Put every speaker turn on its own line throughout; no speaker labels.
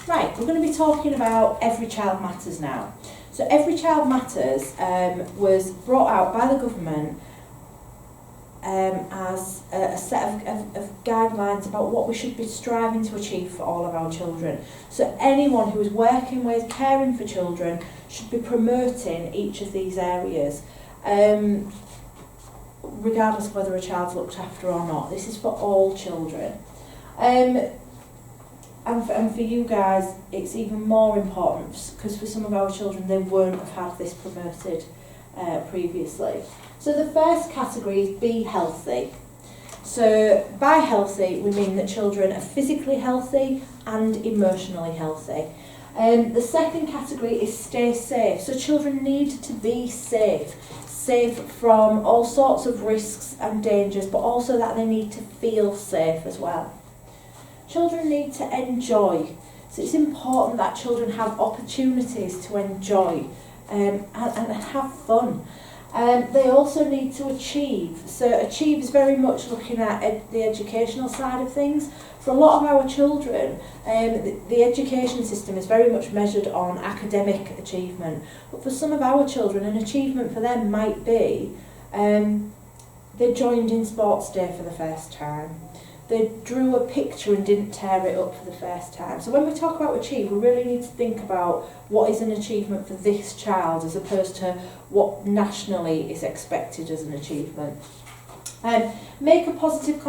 Right, we're going to be talking about Every Child Matters now. So Every Child Matters was brought out by the government as a set of guidelines about what we should be striving to achieve for all of our children. So anyone who is working with, caring for children should be promoting each of these areas, regardless of whether a child's looked after or not. This is for all children. And for you guys, it's even more important because for some of our children, they won't have had this promoted previously. So the first category is be healthy. So by healthy, we mean that children are physically healthy and emotionally healthy. The second category is stay safe. So children need to be safe from all sorts of risks and dangers, but also that they need to feel safe as well. Children need to enjoy. So it's important that children have opportunities to enjoy and have fun. They also need to achieve. So achieve is very much looking at the educational side of things. For a lot of our children, the education system is very much measured on academic achievement. But for some of our children, an achievement for them might be they joined in sports day for the first time. They drew a picture and didn't tear it up for the first time. So when we talk about achieve, we really need to think about what is an achievement for this child as opposed to what nationally is expected as an achievement. Make a positive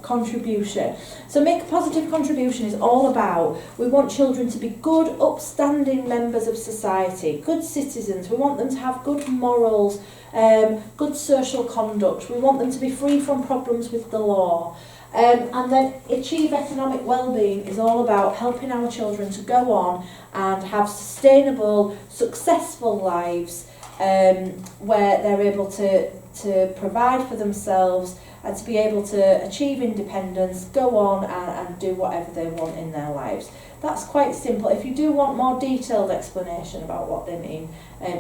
contribution. So make a positive contribution is all about, we want children to be good, upstanding members of society, good citizens. We want them to have good morals, good social conduct. We want them to be free from problems with the law. And then achieve economic well-being is all about helping our children to go on and have sustainable, successful lives where they're able to provide for themselves and to be able to achieve independence, go on and do whatever they want in their lives. That's quite simple. If you do want more detailed explanation about what they mean,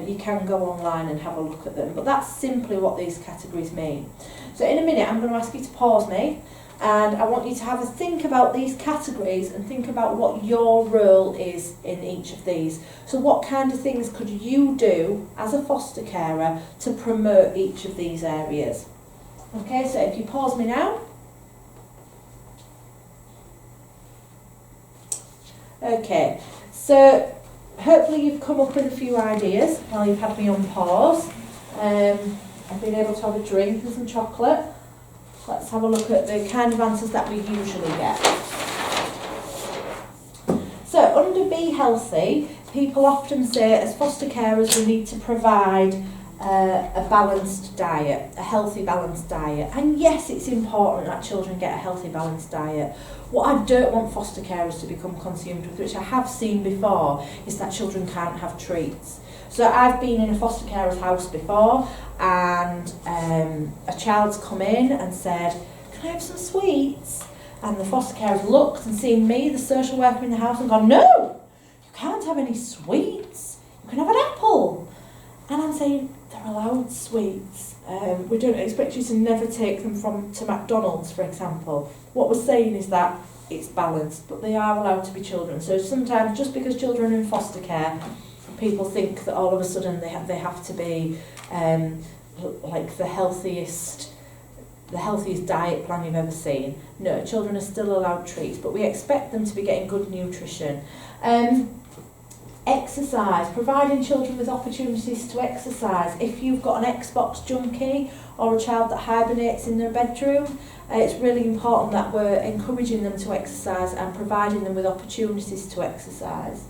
you can go online and have a look at them. But that's simply what these categories mean. So in a minute, I'm going to ask you to pause me. And I want you to have a think about these categories and think about what your role is in each of these. So what kind of things could you do as a foster carer to promote each of these areas? Okay, so if you pause me now. Okay, so hopefully you've come up with a few ideas while you've had me on pause. I've been able to have a drink and some chocolate. Let's have a look at the kind of answers that we usually get. So under Be Healthy, people often say as foster carers we need to provide a balanced diet, a healthy balanced diet. And yes, it's important that children get a healthy balanced diet. What I don't want foster carers to become consumed with, which I have seen before, is that children can't have treats. So I've been in a foster carer's house before and a child's come in and said, "Can I have some sweets?" And the foster carer's looked and seen me, the social worker in the house, and gone, "No, you can't have any sweets. You can have an apple." And I'm saying, they're allowed sweets. We don't expect you to never take them to McDonald's, for example. What we're saying is that it's balanced, but they are allowed to be children. So sometimes just because children are in foster care, people think that all of a sudden they have to be like the healthiest diet plan you've ever seen. No, children are still allowed treats, but we expect them to be getting good nutrition. Exercise, providing children with opportunities to exercise. If you've got an Xbox junkie or a child that hibernates in their bedroom, it's really important that we're encouraging them to exercise and providing them with opportunities to exercise.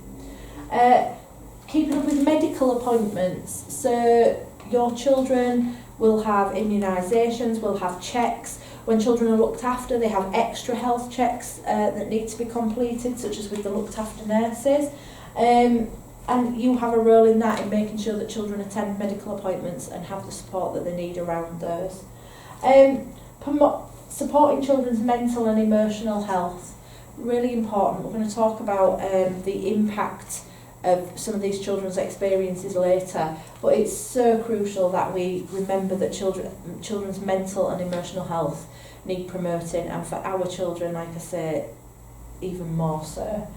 Keeping up with medical appointments. So your children will have immunisations, will have checks. When children are looked after, they have extra health checks that need to be completed, such as with the looked after nurses. And you have a role in that, in making sure that children attend medical appointments and have the support that they need around those. Supporting children's mental and emotional health, really important. We're going to talk about the impact of some of these children's experiences later, but it's so crucial that we remember that children's mental and emotional health need promoting, and for our children, like I say, even more so.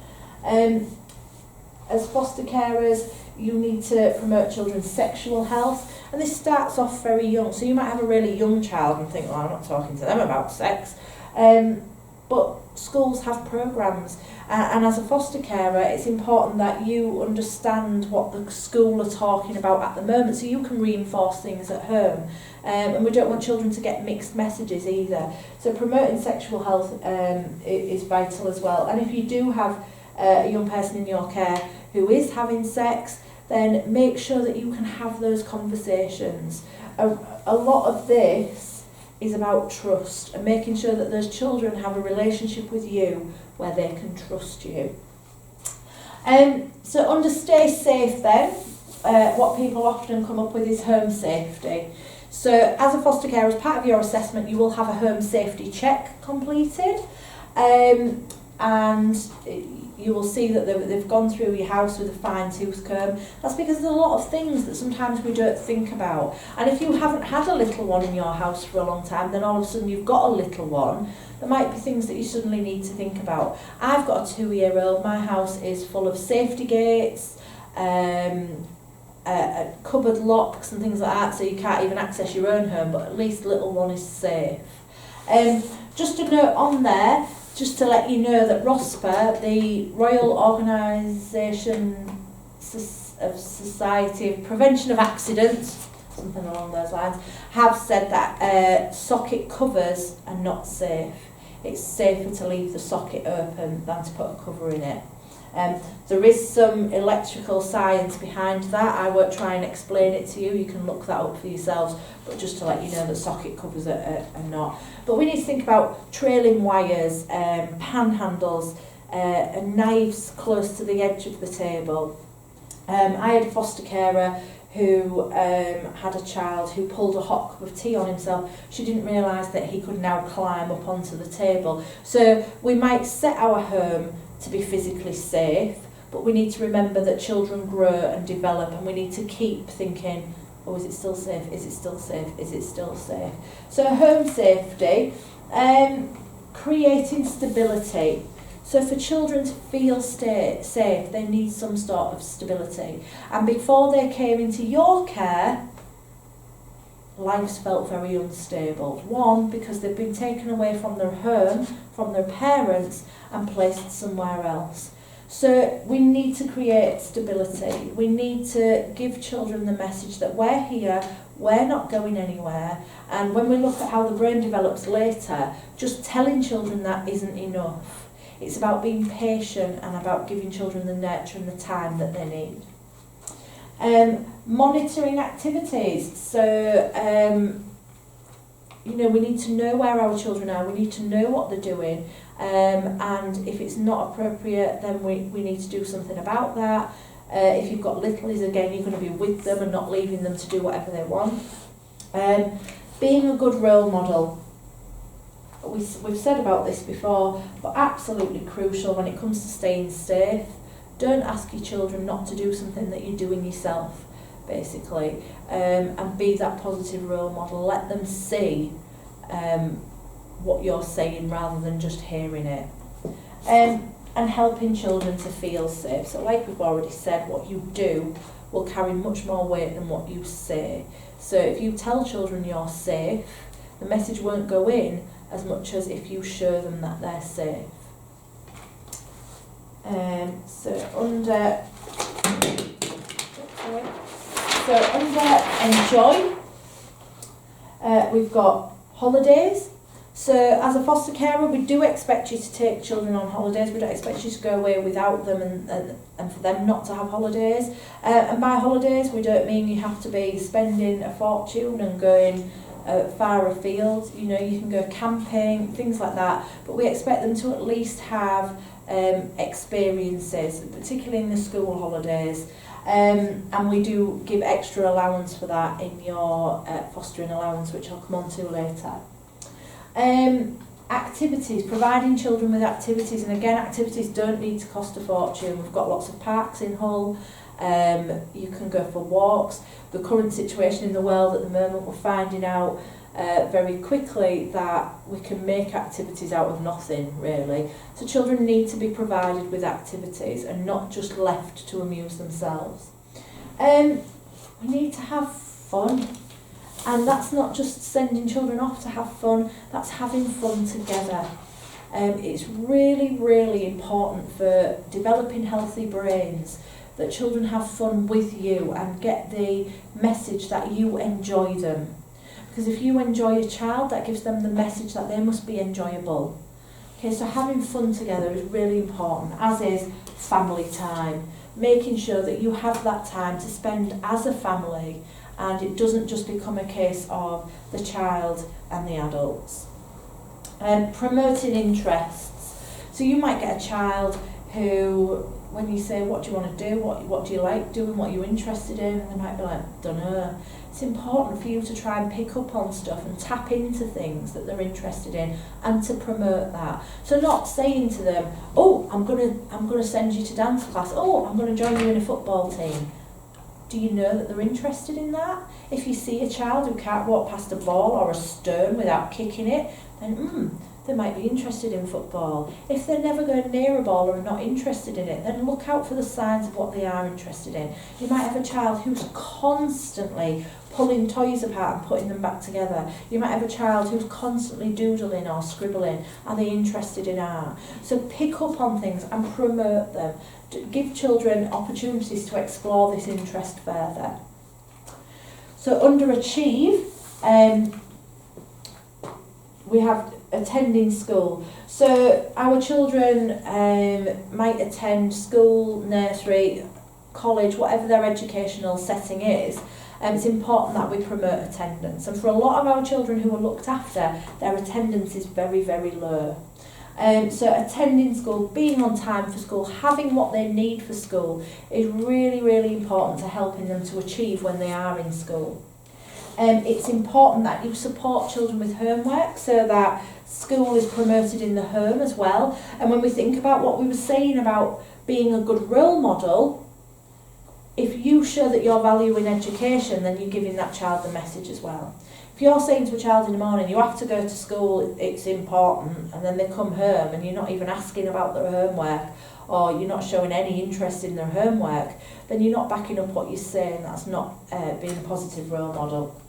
As foster carers, you need to promote children's sexual health, and this starts off very young. So you might have a really young child and think, well, I'm not talking to them about sex. But schools have programmes, and as a foster carer, it's important that you understand what the school are talking about at the moment, so you can reinforce things at home. And we don't want children to get mixed messages either. So promoting sexual health is vital as well. And if you do have a young person in your care who is having sex, then make sure that you can have those conversations. A lot of this is about trust and making sure that those children have a relationship with you where they can trust you. So under Stay Safe then, what people often come up with is home safety. So as a foster carer, as part of your assessment, you will have a home safety check completed, and you will see that they've gone through your house with a fine-tooth comb. That's because there's a lot of things that sometimes we don't think about. And if you haven't had a little one in your house for a long time, then all of a sudden you've got a little one, there might be things that you suddenly need to think about. I've got a 2-year-old, my house is full of safety gates, cupboard locks and things like that, so you can't even access your own home, but at least the little one is safe. Just a note on there, just to let you know that ROSPA, the Royal Organisation of Society of Prevention of Accidents, something along those lines, have said that socket covers are not safe. It's safer to leave the socket open than to put a cover in it. There is some electrical science behind that. I won't try and explain it to you. You can look that up for yourselves, but just to let you know that socket covers are not. But we need to think about trailing wires, panhandles, and knives close to the edge of the table. I had a foster carer who had a child who pulled a hot cup of tea on himself. She didn't realise that he could now climb up onto the table. So we might set our home to be physically safe, but we need to remember that children grow and develop, and we need to keep thinking, oh, is it still safe? Is it still safe? Is it still safe? So home safety, creating stability. So for children to feel safe, they need some sort of stability. And before they came into your care, lives felt very unstable. One, because they've been taken away from their home, from their parents, and placed somewhere else. So we need to create stability. We need to give children the message that we're here, we're not going anywhere. And when we look at how the brain develops later, just telling children that isn't enough. It's about being patient and about giving children the nurture and the time that they need. Monitoring activities. So, we need to know where our children are. We need to know what they're doing. And if it's not appropriate, then we need to do something about that. If you've got littlies, again, you're going to be with them and not leaving them to do whatever they want. Being a good role model. We've said about this before, but absolutely crucial when it comes to staying safe. Don't ask your children not to do something that you're doing yourself, basically, and be that positive role model. Let them see what you're saying rather than just hearing it. And helping children to feel safe. So like we've already said, what you do will carry much more weight than what you say. So if you tell children you're safe, the message won't go in as much as if you show them that they're safe. Under enjoy, we've got holidays. So as a foster carer, we do expect you to take children on holidays. We don't expect you to go away without them and for them not to have holidays. And by holidays, we don't mean you have to be spending a fortune and going far afield. You can go camping, things like that. But we expect them to at least have experiences, particularly in the school holidays. And we do give extra allowance for that in your fostering allowance, which I'll come on to later. Activities, providing children with activities, and again, activities don't need to cost a fortune. We've got lots of parks in Hull. You can go for walks. The current situation in the world at the moment, we're finding out very quickly that we can make activities out of nothing, really. So children need to be provided with activities and not just left to amuse themselves. We need to have fun, and that's not just sending children off to have fun, that's having fun together. It's really, really important for developing healthy brains that children have fun with you and get the message that you enjoy them. Because if you enjoy a child, that gives them the message that they must be enjoyable. Okay, so having fun together is really important, as is family time. Making sure that you have that time to spend as a family and it doesn't just become a case of the child and the adults. Promoting interests. So you might get a child who, when you say, what do you want to do, what do you like doing, what you're interested in, and they might be like, don't know. It's important for you to try and pick up on stuff and tap into things that they're interested in and to promote that. So not saying to them, oh, I'm gonna send you to dance class, oh, I'm going to join you in a football team. Do you know that they're interested in that? If you see a child who can't walk past a ball or a stone without kicking it, then they might be interested in football. If they're never going near a ball or are not interested in it, then look out for the signs of what they are interested in. You might have a child who's constantly pulling toys apart and putting them back together. You might have a child who's constantly doodling or scribbling. Are they interested in art? So pick up on things and promote them. Give children opportunities to explore this interest further. So underachieve, we have attending school. So our children might attend school, nursery, college, whatever their educational setting is. It's important that we promote attendance. And for a lot of our children who are looked after, their attendance is very, very low. So attending school, being on time for school, having what they need for school is really, really important to helping them to achieve when they are in school. It's important that you support children with homework so that school is promoted in the home as well. And when we think about what we were saying about being a good role model, if you show that you're valuing education, then you're giving that child the message as well. If you're saying to a child in the morning, you have to go to school, it's important, and then they come home and you're not even asking about their homework, or you're not showing any interest in their homework, then you're not backing up what you're saying. That's not being a positive role model.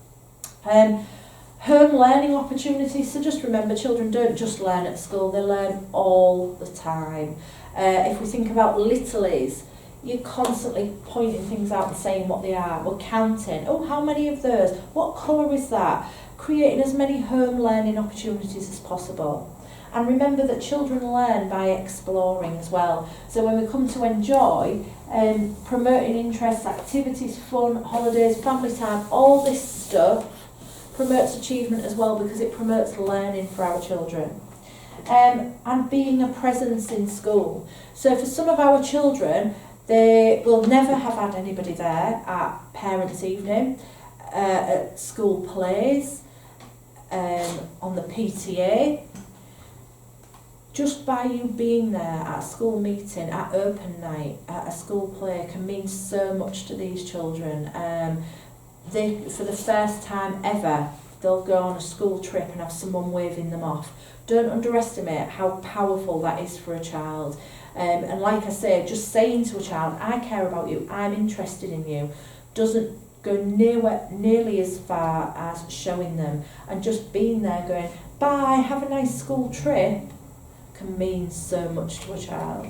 Home learning opportunities. So just remember, children don't just learn at school, they learn all the time. If we think about littlies, you're constantly pointing things out and saying what they are. We're counting. Oh, how many of those? What colour is that? Creating as many home learning opportunities as possible. And remember that children learn by exploring as well. So when we come to enjoy, promoting interests, activities, fun, holidays, family time, all this stuff promotes achievement as well, because it promotes learning for our children. And being a presence in school. So for some of our children, they will never have had anybody there at parents' evening, at school plays, on the PTA. Just by you being there at a school meeting, at open night, at a school play can mean so much to these children. For the first time ever, they'll go on a school trip and have someone waving them off. Don't underestimate how powerful that is for a child. And like I say, just saying to a child, I care about you, I'm interested in you, doesn't go nearly as far as showing them. And just being there going, bye, have a nice school trip, can mean so much to a child.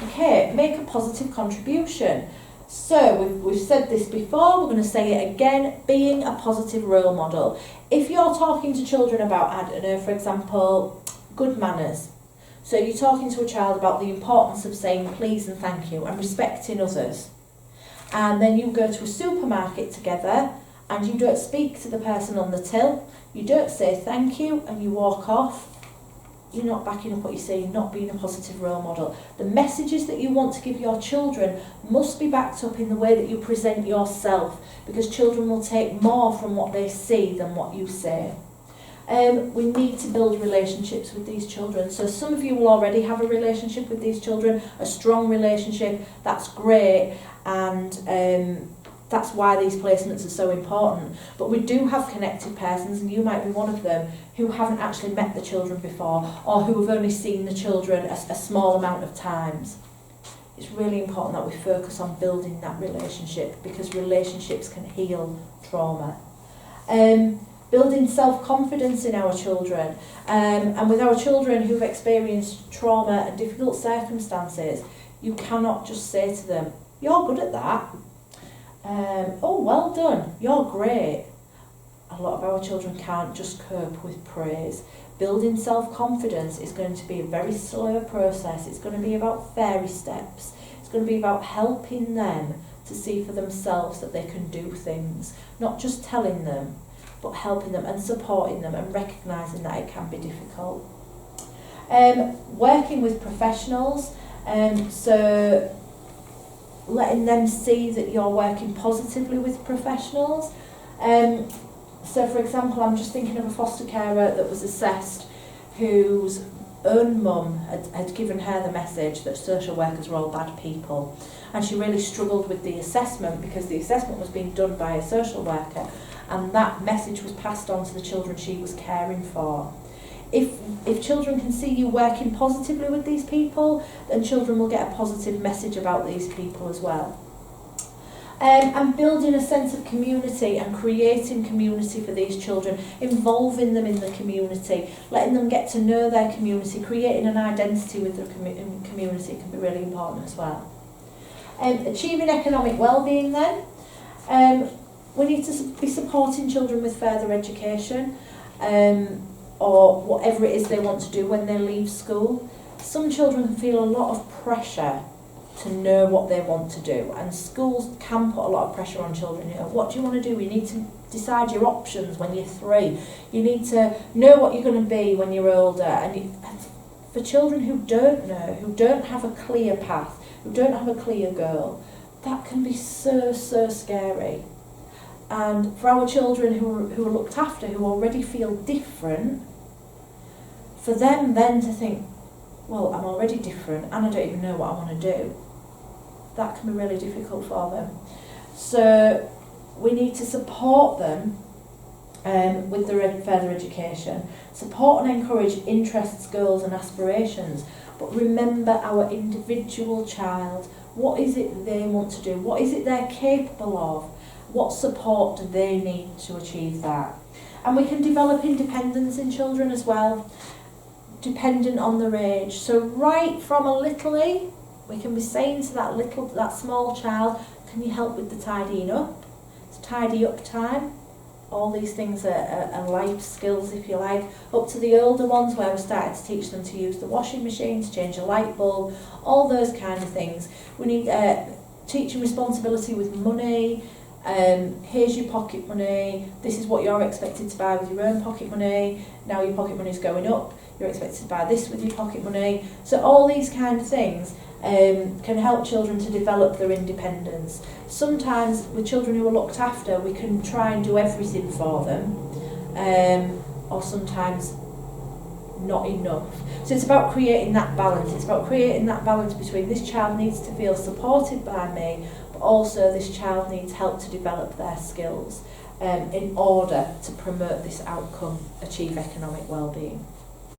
Okay, make a positive contribution. So we've said this before, we're going to say it again, being a positive role model. If you're talking to children about, I don't know, for example, good manners. So you're talking to a child about the importance of saying please and thank you and respecting others. And then you go to a supermarket together and you don't speak to the person on the till, you don't say thank you and you walk off. You're not backing up what you're saying, not being a positive role model. The messages that you want to give your children must be backed up in the way that you present yourself, because children will take more from what they see than what you say. We need to build relationships with these children. So some of you will already have a relationship with these children, a strong relationship, that's great, and That's why these placements are so important. But we do have connected persons, and you might be one of them, who haven't actually met the children before, or who have only seen the children a small amount of times. It's really important that we focus on building that relationship, because relationships can heal trauma. Building self-confidence in our children. And with our children who've experienced trauma and difficult circumstances, you cannot just say to them, "You're good at that. Oh, well done. You're great." A lot of our children can't just cope with praise. Building self-confidence is going to be a very slow process. It's going to be about fairy steps. It's going to be about helping them to see for themselves that they can do things, not just telling them, but helping them and supporting them and recognising that it can be difficult. Working with professionals, so letting them see that you're working positively with professionals. So for example, I'm just thinking of a foster carer that was assessed whose own mum had given her the message that social workers were all bad people, and she really struggled with the assessment because the assessment was being done by a social worker, and that message was passed on to the children she was caring for. If children can see you working positively with these people, then children will get a positive message about these people as well. And building a sense of community and creating community for these children, involving them in the community, letting them get to know their community, creating an identity with the community can be really important as well. Achieving economic well-being then. We need to be supporting children with further education, or whatever it is they want to do when they leave school. Some children can feel a lot of pressure to know what they want to do, and schools can put a lot of pressure on children. You know, what do you want to do? You need to decide your options when you're 3. You need to know what you're going to be when you're older. And for children who don't know, who don't have a clear path, who don't have a clear goal, that can be so scary. And for our children who are looked after, who already feel different, for them then to think, well, I'm already different and I don't even know what I want to do, that can be really difficult for them. So we need to support them with their further education, support and encourage interests, goals and aspirations, but remember our individual child. What is it they want to do? What is it they're capable of? What support do they need to achieve that? And we can develop independence in children as well, dependent on their age. So right from a littlie, we can be saying to that small child, can you help with the tidying up? It's tidy up time. All these things are life skills, if you like. Up to the older ones where we started to teach them to use the washing machine, to change a light bulb, all those kind of things. We need teaching responsibility with money. Here's your pocket money, this is what you're expected to buy with your own pocket money, now your pocket money is going up, you're expected to buy this with your pocket money. So all these kind of things can help children to develop their independence. Sometimes with children who are looked after, we can try and do everything for them, or sometimes not enough. So it's about creating that balance. It's about creating that balance between this child needs to feel supported by me, but also this child needs help to develop their skills in order to promote this outcome, achieve economic well-being.